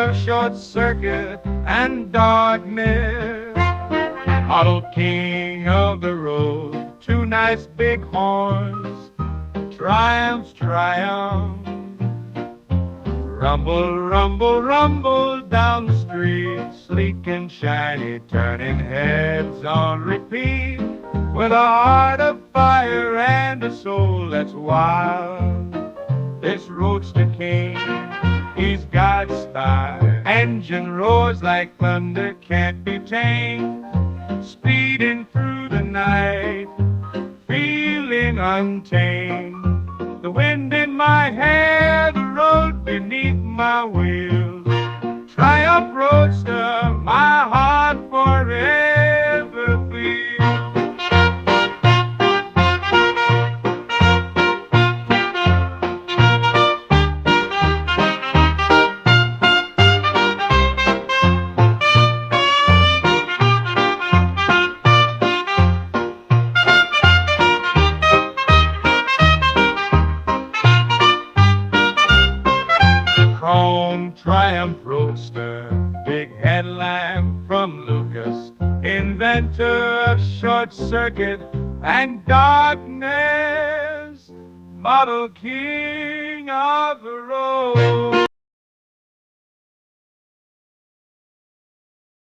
of short circuit and darkness. Model king of the road, two nice big horns, triumphs triumph. Rumble, rumble, rumble down the street, sleek and shiny, turning heads on repeat. With a heart of fire and a soul that's wild, this Roadster King, he's got style. Engine roars like thunder, can't be tamed. Speeding through the night, feeling untamed. The wind in my hair, the road beneath my wheels. Triumph Roadster, my heart forever beats. Chrome Triumph Roadster, big headlamp from Lucas, inventor of short circuit and darkness, model king of the road.